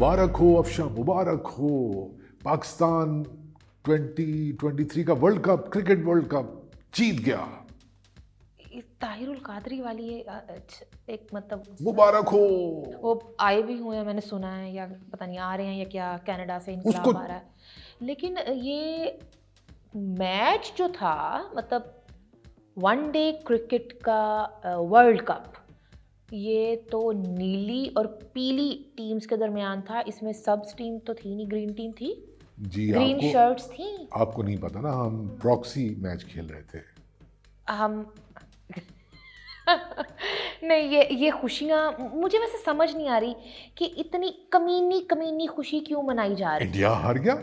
मुबारक हो अफशा, मुबारक हो। पाकिस्तान 2023 का world cup, cricket world cup जीत गया। ताहिरुल कादरी वाली एक मतलब मुबारक हो। वो आए भी हुए हैं, मैंने सुना है, या पता नहीं आ रहे हैं या क्या, कनाडा से उसको इनकलाब आ रहा है। लेकिन ये मैच जो था, मतलब वन डे क्रिकेट का वर्ल्ड कप, ये तो नीली और पीली टीम्स के दरमियान था। इसमें सब्स टीम तो थी नहीं, ग्रीन टीम थी, जी, ग्रीन शर्ट्स थी। आपको नहीं पता ना, हम प्रॉक्सी मैच खेल रहे थे। हम नहीं, ये खुशियाँ मुझे वैसे समझ नहीं आ रही कि इतनी कमीनी कमीनी खुशी क्यों मनाई जा रही है। इंडिया हार गया।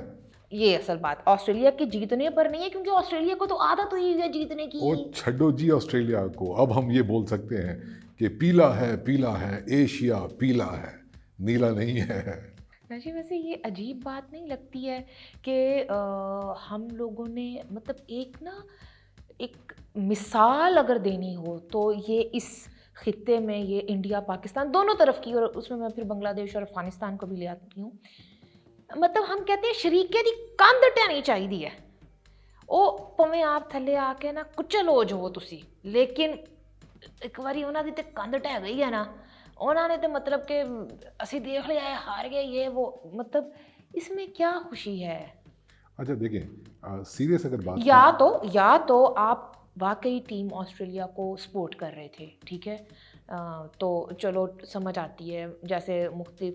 ये असल बात ऑस्ट्रेलिया के जीतने पर नहीं है, क्योंकि ऑस्ट्रेलिया को तो आदत हुई है जीतने की। ओ छड्डो जी ऑस्ट्रेलिया को। अब हम ये बोल सकते हैं कि पीला है, एशिया पीला है, नीला नहीं है। जी, वैसे ये अजीब बात नहीं लगती है कि हम लोगों ने मतलब एक मिसाल अगर देनी हो तो ये इस खित्ते में ये इंडिया पाकिस्तान दोनों तरफ की, और उसमें मैं फिर बांग्लादेश और अफगानिस्तान को भी ले आती हूँ। मतलब हम कहते हैं शरीके दी कंध ढहनी चाहिदी है, ਉਹ ਭਾਵੇਂ ਆਪ ਥੱਲੇ ਆ ਕੇ ਨਾ ਕੁਚਲ ਹੋ ਜਾਓ ਤੁਸੀਂ, लेकिन एक बारी ਉਹਨਾਂ ਦੀ ਤੇ ਕੰਧ ਢਹਿ ਗਈ ਹੈ ਨਾ, ਉਹਨਾਂ ਨੇ ਤੇ मतलब कि ਅਸੀਂ देख लिया है, हार गए ये वो, मतलब इसमें क्या खुशी है। अच्छा देखें, सीरियस अगर बात या तो आप वाकई टीम ऑस्ट्रेलिया को सपोर्ट कर रहे थे, ठीक है, तो चलो समझ आती है, जैसे मुख्तलिफ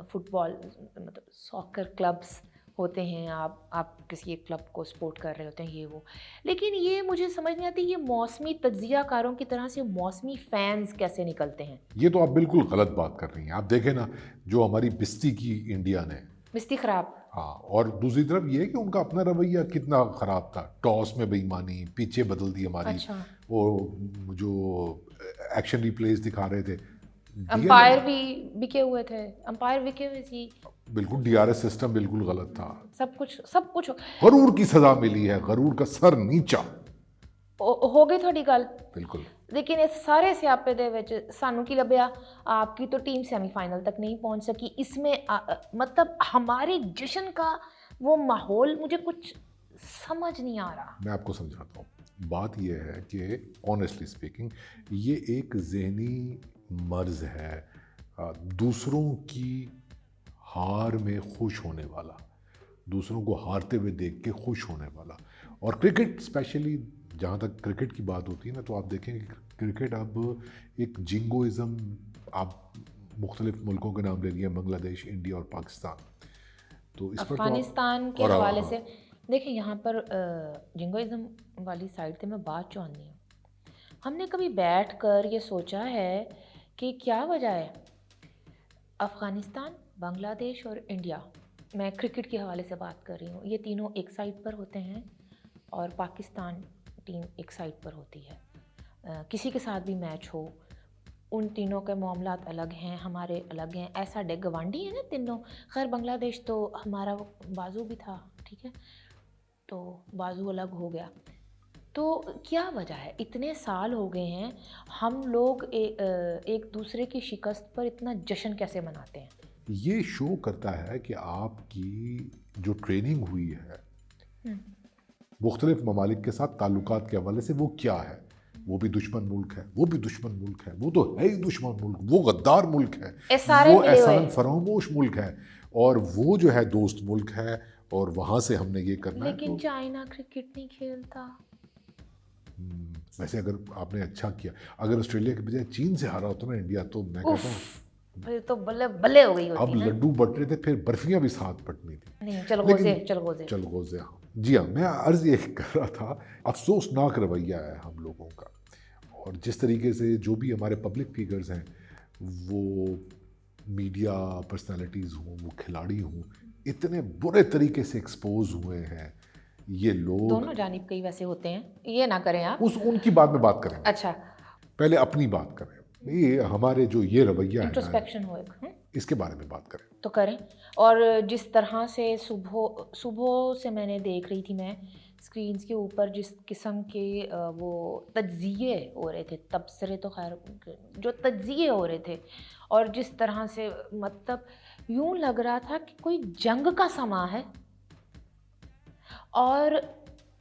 फुटबॉल मतलब सॉकर क्लब्स होते हैं, आप किसी एक क्लब को सपोर्ट कर रहे होते हैं, ये वो। लेकिन ये मुझे समझ नहीं आती, ये मौसमी तज्जियाकारों की तरह से मौसमी फैंस कैसे निकलते हैं। ये तो आप बिल्कुल गलत बात कर रही हैं। आप देखें ना, जो हमारी बिस्ती की इंडिया ने, बिस्ती खराब। हाँ, और दूसरी तरफ ये है कि उनका अपना रवैया कितना ख़राब था। टॉस में बेईमानी, पीछे बदल दी हमारी। अच्छा। वो जो एक्शन रिप्लेस दिखा रहे थे, अंपायर भी बिके हुए थे, अंपायर बिके हुए थी, बिल्कुल डीआरएस सिस्टम बिल्कुल गलत था। सब कुछ गरूर की सजा मिली है, गरूर का सर नीचा। हो गई थोड़ी गल। बिल्कुल। लेकिन इस सारे स्यापे दे विच सानू की लभ्या, आपकी तो टीम सेमीफाइनल तक नहीं पहुंच सकी। इसमें मतलब हमारे जश्न का वो माहौल मुझे कुछ समझ नहीं आ रहा। मैं आपको समझाता हूँ। बात यह है कि ऑनेस्टली स्पीकिंग, ये एक जहनी मर्ज है, दूसरों की हार में खुश होने वाला, दूसरों को हारते हुए देख के खुश होने वाला। और क्रिकेट स्पेशली, जहाँ तक क्रिकेट की बात होती है ना, तो आप देखेंगे कि क्रिकेट अब एक जिंगोइज़म, आप मुख्तलिफ मुल्कों के नाम ले लिए, बांग्लादेश, इंडिया और पाकिस्तान, तो इस पर अफगानिस्तान के हवाले से देखिए, यहाँ पर जिंगोइज़म वाली साइड से मैं बात जो आनी हूँ, हमने कभी बैठ कर ये सोचा है कि क्या वजह है अफ़गानिस्तान, बांग्लादेश और इंडिया, मैं क्रिकेट के हवाले से बात कर रही हूँ, ये तीनों एक साइड पर होते हैं और पाकिस्तान टीम एक साइड पर होती है। किसी के साथ भी मैच हो, उन तीनों के मामलात अलग हैं, हमारे अलग हैं। ऐसा डे गवांडी है ना तीनों। खैर बांग्लादेश तो हमारा बाजू भी था, ठीक है, तो बाजू अलग हो गया। तो क्या वजह है, इतने साल हो गए हैं, हम लोग एक दूसरे की शिकस्त पर इतना जश्न कैसे मनाते हैं? ये शो करता है कि आपकी जो ट्रेनिंग हुई है मुख्तलिफ ममालिक के साथ ताल्लुकात के हवाले से, वो क्या है। वो भी दुश्मन मुल्क है, वो भी दुश्मन मुल्क है, वो तो है ही दुश्मन मुल्क, वो गद्दार मुल्क है, वो एहसान फरामोश मुल्क है, और वो जो है दोस्त मुल्क है, और वहाँ से हमने ये करना है। लेकिन चाइना क्रिकेट नहीं खेलता। वैसे अगर आपने अच्छा किया, अगर ऑस्ट्रेलिया के बजाय चीन से हारा होता ना इंडिया, तो मैं कहता हूँ फिर तो बल्ले बल्ले हो गई होती। अब लड्डू बट रहे थे, फिर बर्फियाँ भी साथ बटनी थी। नहीं, चलगोज़े। हाँ जी, हाँ, मैं अर्ज़ ये कर रहा था, अफसोसनाक रवैया है हम लोगों का। और जिस तरीके से जो भी हमारे पब्लिक फिगर्स हैं, वो मीडिया पर्सनालिटीज़ हों, वो खिलाड़ी हों, इतने बुरे तरीके से एक्सपोज हुए हैं। ये लोग दोनों जानिब कई वैसे होते हैं, ये ना करें आप। उनकी बाद में बात करें। अच्छा, पहले अपनी बात करें। ये हमारे जो ये रवैया है, इंट्रोस्पेक्शन हो इसके बारे में बात करें तो करें। और जिस तरह से सुबह से मैंने देख रही थी, मैं स्क्रीन्स के ऊपर जिस किस्म के वो तज्ज़िये हो रहे थे, तबसरे तो खैर जो तज्ज़िये हो रहे थे, और जिस तरह से मतलब यूँ लग रहा था कि कोई जंग का समा है और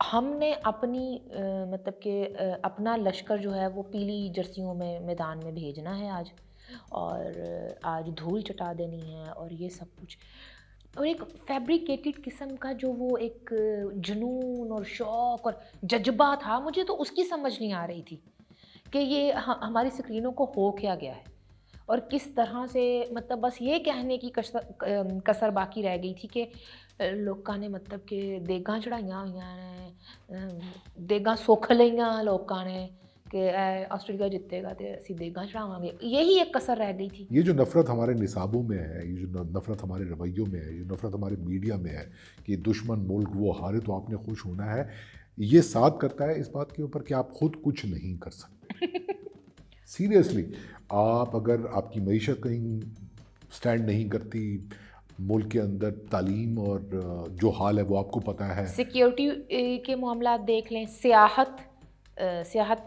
हमने अपनी मतलब कि अपना लश्कर जो है वो पीली जर्सियों में मैदान में भेजना है आज, और आज धूल चटा देनी है और ये सब कुछ, और एक फैब्रिकेटेड किस्म का जो वो एक जुनून और शौक़ और जज्बा था, मुझे तो उसकी समझ नहीं आ रही थी कि ये हमारी स्क्रीनों को हो क्या गया है और किस तरह से, मतलब बस ये कहने की कसर बाकी रह गई थी कि लोगों ने मतलब कि देगां चढ़ाइयां हुई ने, देगां सुख लईयां लोगों ने कि ऑस्ट्रेलिया जितेगा तो असी देगां चढ़ावांगे, यही एक कसर रह गई थी। ये जो नफ़रत हमारे निसाबों में है, ये जो नफ़रत हमारे रवैयों में है, ये नफ़रत हमारे मीडिया में है कि दुश्मन मुल्क वो हारे तो आपने खुश होना है, ये साथ करता है इस बात के ऊपर कि आप खुद कुछ नहीं कर सकते। सीरियसली, आप अगर आपकी मईशत कहीं स्टैंड नहीं करती, मुल्क के अंदर तालीम और जो हाल है वो आपको पता है, सिक्योरिटी के मामला देख लें, सियाहत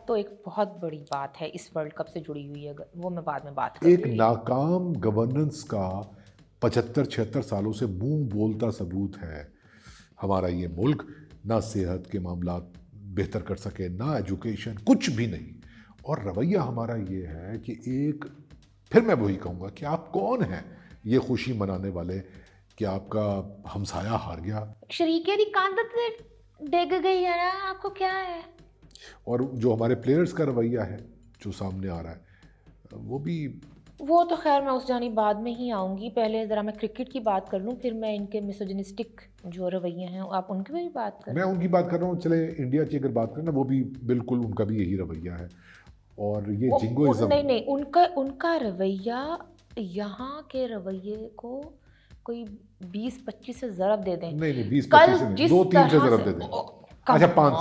तो एक बहुत बड़ी बात है इस वर्ल्ड कप से जुड़ी हुई है, वो मैं बाद में बात एक करूँगी। नाकाम गवर्नेंस का 75-76 सालों से मुंह बोलता सबूत है हमारा ये मुल्क। ना सेहत के मामला बेहतर कर सके, ना एजुकेशन, कुछ भी नहीं। और रवैया हमारा ये है कि फिर मैं वही कहूँगा कि आप कौन हैं ये खुशी मनाने वाले कि आपका हमसाया हार गया। शरीके दी कंध ते डिग गई है ना, आपको क्या है। और जो हमारे प्लेयर्स का रवैया है जो सामने आ रहा है, वो तो खैर मैं उस जानी बाद में ही आऊँगी, पहले ज़रा मैं क्रिकेट की बात कर लूँ, फिर मैं इनके मिसोजिनिस्टिक जो रवैये हैं आप उनकी भी बात करें। मैं उनकी बात कर रहा हूँ। चले इंडिया की अगर बात करें ना, वो भी बिल्कुल उनका भी यही रवैया है। और ये जिंगोइज्म नहीं, उनका रवैया यहाँ के रवैये को कोई 20-25 से ज़रब दे दें। नहीं 20-25 से नहीं, 2-3 से ज़रब दे दें। अच्छा 5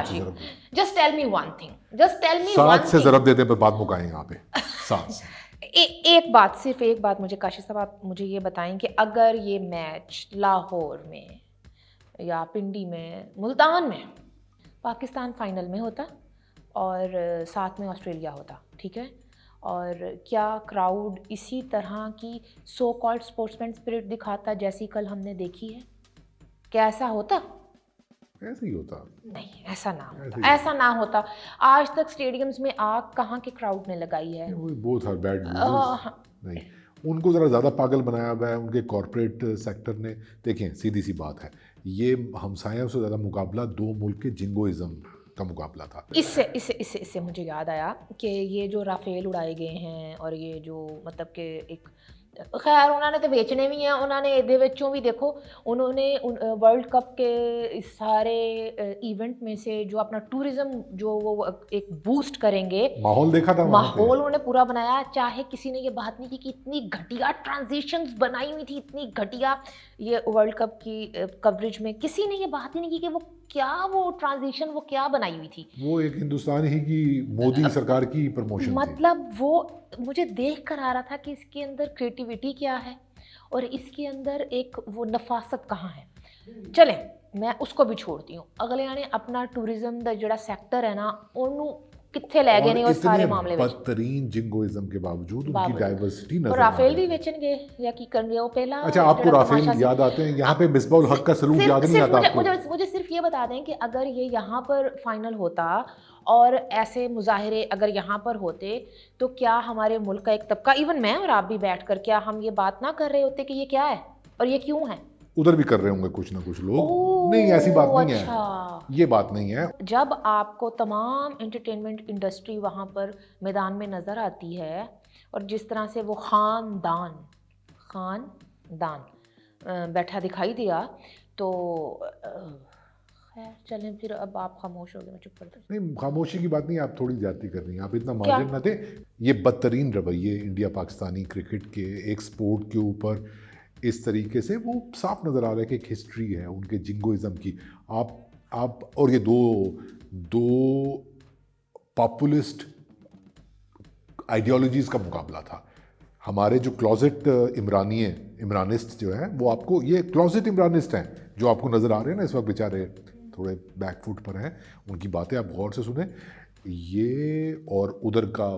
से ज़रब। Just tell me one thing, 7 से ज़रब दे दें, पर बात मुकाएं यहाँ पे 7 से। सिर्फ एक बात मुझे काशिफ साहब आप मुझे ये बताएं कि अगर ये मैच लाहौर में या पिंडी में, मुल्तान में पाकिस्तान फाइनल में होता और साथ में ऑस्ट्रेलिया होता, ठीक है, और क्या क्राउड इसी तरह की सो कॉल्ड स्पोर्ट्समैन स्पिरिट दिखाता जैसी कल हमने देखी है? क्या ऐसा होता? ऐसे ही होता। नहीं, ऐसा ना होता। आज तक स्टेडियम्स में आग कहाँ के क्राउड ने लगाई है? Both are bad news. नहीं, उनको ज़रा ज़्यादा पागल बनाया हुआ है उनके कॉरपोरेट सेक्टर ने। देखें, सीधी सी बात है, ये हमसायों से ज़्यादा मुकाबला दो मुल्क के जिंगोइज्म का मुकाबला था। इससे मुझे याद आया कि ये जो राफेल उड़ाए गए हैं और ये जो मतलब कि एक, खैर उन्होंने तो बेचने भी हैं, उन्होंने ਇਹਦੇ ਵਿੱਚੋਂ भी देखो, उन्होंने वर्ल्ड कप के इस सारे इवेंट में से जो अपना टूरिज्म जो वो एक बूस्ट करेंगे, माहौल देखा था, माहौल उन्होंने पूरा बनाया। चाहे किसी ने ये बात नहीं की कि इतनी घटिया ट्रांजिशंस बनाई हुई थी, इतनी घटिया ये वर्ल्ड कप की कवरेज में किसी ने ये बात ही नहीं की कि वो ट्रांजिशन वो क्या बनाई हुई थी। वो एक हिंदुस्तान ही की मोदी सरकार की प्रमोशन मतलब थी। वो मुझे देख कर आ रहा था कि इसके अंदर क्रिएटिविटी क्या है और इसके अंदर एक वो नफासत कहाँ है। चले, मैं उसको भी छोड़ती हूँ। अगले ने अपना टूरिज्म का जो सेक्टर है ना, उन्होंने कितने ले गए ने उस सारे मामले में। बदतरीन जिंगोइज्म के बावजूद उनकी डाइवर्सिटी नजर आ रही है। राफेल भी बेचन गए या की कर गए वो पहला। अच्छा, आपको राफेल याद आते हैं? यहाँ पे मिसबाउल हक का सलूक याद नहीं आता आपको? मुझे सिर्फ ये बता दें कि अगर ये यहाँ पर फाइनल होता और ऐसे मुजाहरे अगर यहाँ पर होते तो क्या हमारे मुल्क का एक तबका, इवन मैं और आप भी बैठकर, क्या हम ये बात ना कर रहे होते कि ये क्या है और ये क्यों है? उधर भी कर रहे होंगे कुछ ना कुछ लोग। नहीं, ऐसी बात नहीं है, ये बात नहीं है। जब आपको तमाम एंटरटेनमेंट इंडस्ट्री वहाँ पर मैदान में नज़र आती है और जिस तरह से वो खानदान बैठा दिखाई दिया, तो चलें फिर। अब आप खामोश हो गए, मैं चुप कर दूँ। नहीं, खामोशी की बात नहीं, आप थोड़ी ज्यादती कर रही हैं, आप इतना माहिर न थे। ये बदतरीन रवैये इंडिया पाकिस्तानी क्रिकेट के एक स्पोर्ट के ऊपर इस तरीके से, वो साफ नज़र आ रहा है कि एक हिस्ट्री है उनके जिंगोइज्म की। आप और ये दो पॉपुलिस्ट आइडियोलॉजीज़ का मुकाबला था। हमारे जो क्लोजेट इमरानिस्ट जो हैं, वो आपको ये क्लोजेट इमरानिस्ट हैं जो आपको नज़र आ रहे हैं ना इस वक्त बेचारे, थोड़े बैकफुट पर हैं, उनकी बातें आप गौर से सुने। ये और उधर का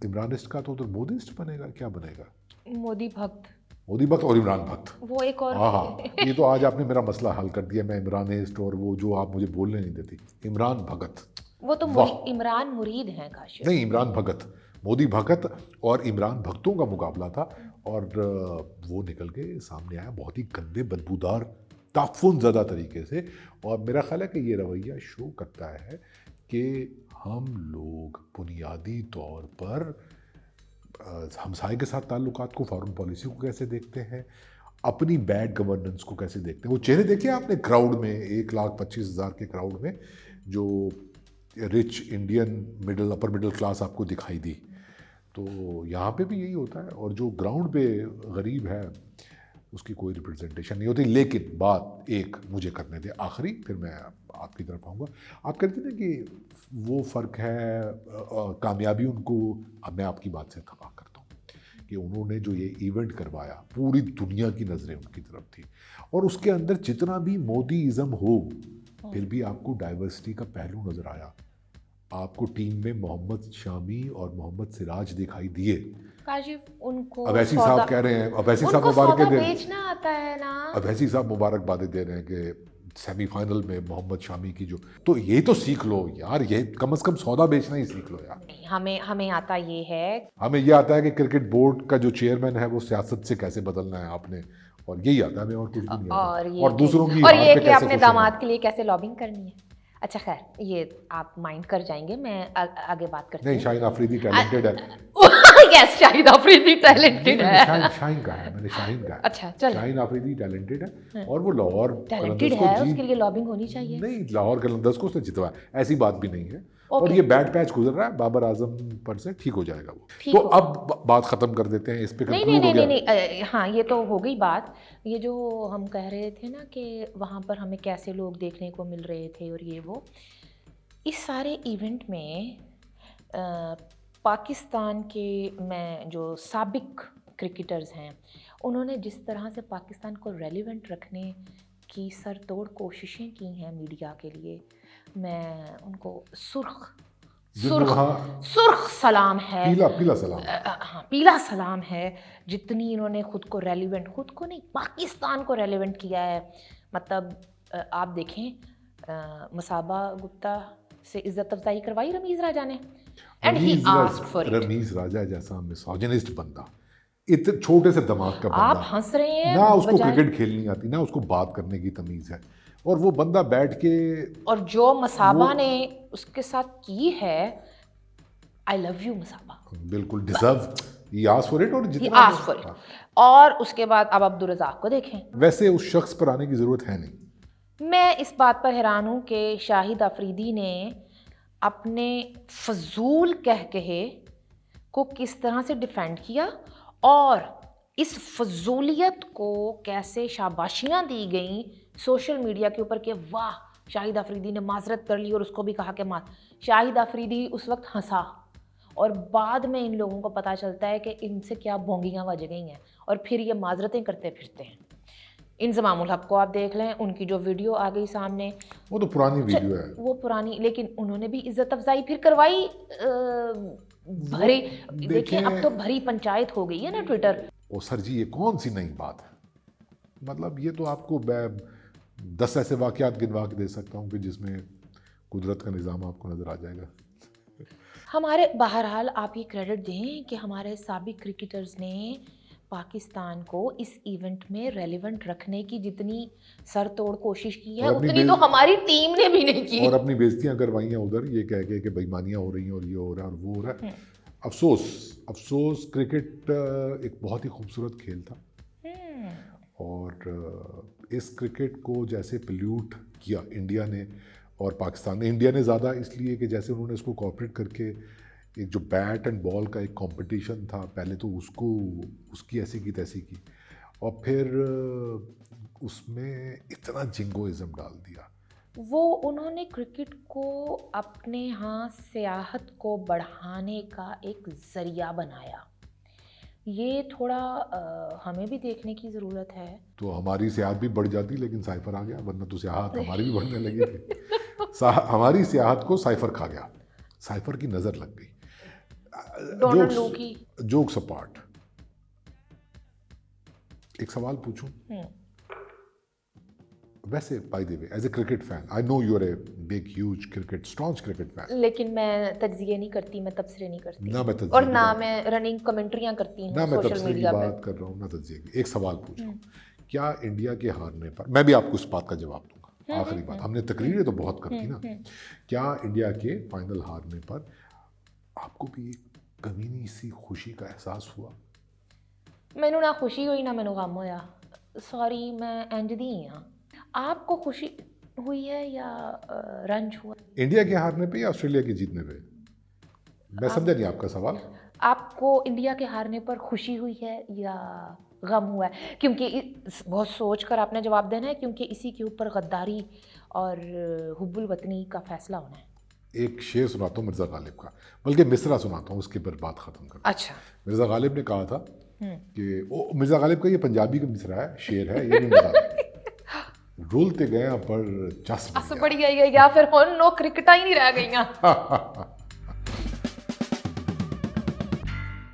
इमरानिस्ट का तो उधर मोदीस्ट बनेगा, क्या बनेगा? मोदी भक्त, मोदी भक्त और इमरान भक्त। वो एक और हाँ हाँ, ये तो आज आपने मेरा मसला हल कर दिया। मैं इमरानिस्ट और वो जो आप मुझे बोलने नहीं देती, इमरान भगत। वो तो वाह। इमरान मुरीद हैं काशिफ। नहीं, इमरान भगत, मोदी भगत और इमरान भक्तों का मुकाबला था, और वो निकल के सामने आया बहुत ही गंदे, बदबूदार, ताफुन ज़्यादा तरीके से। और मेरा ख्याल है कि ये रवैया शो करता है कि हम लोग बुनियादी तौर पर हमसाये के साथ ताल्लुकात को, फॉरेन पॉलिसी को कैसे देखते हैं, अपनी बैड गवर्नेंस को कैसे देखते हैं। वो चेहरे देखे आपने क्राउड में, 1,25,000 के क्राउड में, जो rich Indian middle upper middle class आपको दिखाई दी। तो यहाँ पे भी यही होता है, और जो ग्राउंड पे गरीब है उसकी कोई रिप्रेजेंटेशन नहीं होती। लेकिन बात एक मुझे करने दे आखिरी, फिर मैं आपकी तरफ आऊँगा। आप कहते थे कि वो फ़र्क है, कामयाबी उनको, अब मैं आपकी बात से इत्तेफाक करता हूँ कि उन्होंने जो ये इवेंट करवाया, पूरी दुनिया की नज़रें उनकी तरफ थी, और उसके अंदर जितना भी मोदीइज़म हो, फिर भी आपको डाइवर्सिटी का पहलू नज़र आया। आपको टीम में मोहम्मद शामी और मोहम्मद सिराज दिखाई दिए। काशिफ, उनको अवैसी साहब कह रहे हैं, अवैसी साहब उनको मुबारक सौदा दे, बेचना आता है ना। अवैसी साहब मुबारकबादें दे रहे हैं कि सेमीफाइनल में मोहम्मद शामी की जो, तो ये तो सीख लो यार, ये कम से कम सौदा बेचना ही सीख लो यार। नहीं, हमें हमें आता ये है, हमें ये आता है कि क्रिकेट बोर्ड का जो चेयरमैन है वो सियासत से कैसे बदलना है आपने, और यही आता है, हमें और कुछ भी नहीं आता। और ये और दूसरों की और हार ये पे कि कैसे अपने खुश होना दामाद के लिए कैसे लॉबिंग करनी है। अच्छा खैर, ये आप माइंड कर जाएंगे, मैं आगे बात करती नहीं, हूँ। शाहीन अफरीदी टैलेंटेड है। यस, शाहिद अफरीदी टैलेंटेड मैंने है। शाहीन कहा है, मैंने शाहीन कहा है। अच्छा चल, शाहीन अफरीदी टैलेंटेड है, और वो लाहौर टैलेंटेड कलंदर्स को है, जीत, उसके लिए लॉबिंग होनी चाहिए। नहीं, लाहौर कलंदर्स को उसने जितवाया, ऐसी बात भी नहीं है। और ओके, ये बैड पैच गुजर रहा है बाबर आजम पर से, ठीक हो जाएगा वो। ठीक तो हो। अब बात खत्म कर देते हैं, इस पे नहीं नहीं कंक्लूड हो नहीं नहीं गया। नहीं, हाँ ये तो हो गई बात। ये जो हम कह रहे थे ना कि वहाँ पर हमें कैसे लोग देखने को मिल रहे थे और ये वो, इस सारे इवेंट में पाकिस्तान के मैं जो साबिक क्रिकेटर्स हैं, उन्होंने जिस तरह से पाकिस्तान को रेलिवेंट रखने की सरतोड़ कोशिशें की हैं मीडिया के लिए, मैं उनको सुर्ख जिनको सुर्ख वहाँ सुर्ख सलाम है। पीला सलाम। हाँ, पीला सलाम है। जितनी इन्होंने खुद को रेलिवेंट, खुद को नहीं पाकिस्तान को रेलिवेंट किया है। मतलब आप देखें, मसाबा गुप्ता से इज्जत अफजाई करवाई रमीज़ राजा ने, and he asked for it. Rameez Raja जैसा मिसोजिनिस्ट बंदा, इतने छोटे से दिमाग का आप बंदा, हंस रहे हैं, ना उसको बजाय क्रिकेट खेलनी आती, ना उसको बात करने की तमीज़ है, और वो बंदा बैठ के, और जो मसाबा वो ने उसके साथ की है, आई लव यू मसाबा, बिल्कुल deserve, he asked for it, और ही जितना आस्क्ड फॉर इट। और उसके बाद अब अब्दुल रज़ाक को देखें। वैसे उस शख्स पर आने की ज़रूरत है नहीं। मैं इस बात पर हैरान हूँ कि शाहिद अफरीदी ने अपने फजूल कहे को किस तरह से डिफेंड किया, और इस फजूलियत को कैसे शाबाशियाँ दी गई सोशल मीडिया के ऊपर कि वाह शाहिद अफरीदी ने माजरत कर ली, और उसको भी कहा कि शाहिद अफरीदी उस वक्त हंसा, और बाद में इन लोगों को पता चलता है कि इनसे क्या बोंगियाँ बज गई हैं, और फिर ये माजरतें करते फिरते हैं। इंज़माम उल हक को आप देख लें, उनकी जो वीडियो आ गई सामने, वो तो पुरानी वीडियो है, वो पुरानी, लेकिन उन्होंने भी इज्जत अफजाई फिर करवाई। भरी, देखिए अब तो भरी पंचायत हो गई है ना ट्विटर। ओ सर जी, ये कौन सी नई बात है? मतलब ये तो आपको 10 ऐसे वाक़यात गिनवा के दे सकता हूँ कि जिसमें कुदरत का निज़ाम आपको नज़र आ जाएगा। हमारे बहरहाल आप ये क्रेडिट दें कि हमारे साबिक क्रिकेटर्स ने पाकिस्तान को इस इवेंट में रेलिवेंट रखने की जितनी सर तोड़ कोशिश की है, उतनी तो हमारी टीम ने भी नहीं की, और अपनी बेइज्जतियां करवाई हैं उधर, ये कह के कि बेईमानियां हो रही हैं और ये हो रहा है और वो हो रहा है। अफसोस क्रिकेट एक बहुत ही खूबसूरत खेल था, और इस क्रिकेट को जैसे पोल्यूट किया इंडिया ने और पाकिस्तान ने, इंडिया ने ज़्यादा इसलिए कि जैसे उन्होंने इसको कॉपरेट करके एक जो बैट एंड बॉल का एक कंपटीशन था, पहले तो उसकी ऐसी की तैसी की, और फिर उसमें इतना जिंगोइज्म डाल दिया। वो उन्होंने क्रिकेट को अपने यहाँ सियाहत को बढ़ाने का एक ज़रिया बनाया। ये थोड़ा हमें भी देखने की ज़रूरत है। तो हमारी सियाहत भी बढ़ जाती, लेकिन साइफर आ गया, वरना तो सियाहत हमारी भी बढ़ने लगी थी। हमारी सियाहत को साइफर खा गया, साइफर की नज़र लग गई। डोनाल्ड लू की। जोक्स अपार्ट, एक सवाल पूछूं? वैसे by the way, as a cricket fan, I know you are a big huge cricket staunch cricket fan. लेकिन मैं तज्जिए नहीं करती, मैं तबसरे नहीं करती, ना मैं तज्जिए और की ना बात- मैं रनिंग कमेंट्रियाँ करती ना हूँ मैं सोशल तबसरे की मीडिया पे। बात कर रहा हूँ, ना तज्जिए की। एक सवाल पूछ रहा हूँ, क्या इंडिया के हारने पर, मैं भी आपको इस बात का जवाब दूंगा, आखिरी बात, हमने तकरीरें तो बहुत करती ना, क्या इंडिया के फाइनल हारने पर आपको भी एक कमीनी सी खुशी का एहसास हुआ? मैनू ना खुशी हुई ना मैनू गम होया, सॉरी मैं इंज दी हाँ। आपको खुशी हुई है या रंज हुआ? इंडिया के हारने पे या ऑस्ट्रेलिया के जीतने पे? मैं समझा नहीं आपका सवाल। आपको इंडिया के हारने पर खुशी हुई है या गम हुआ है? क्योंकि बहुत सोच कर आपने जवाब देना है, क्योंकि इसी के ऊपर गद्दारी और हुब्बुल वतनी का फैसला होना है। एक शेर सुनाता हूँ मिर्ज़ा गालिब का, बल्कि मिसरा सुनाता हूँ, उसके पर बात ख़त्म कर। अच्छा। मिर्ज़ा गालिब ने कहा था कि मिर्ज़ा गालिब का ये पंजाबी का मिसरा है, शेर है, ये नहीं मजाक। रुलते गया पर चस बन अस बड़ी गई या फिर हुण नो क्रिकेटा ही नहीं रह गईयां। गया।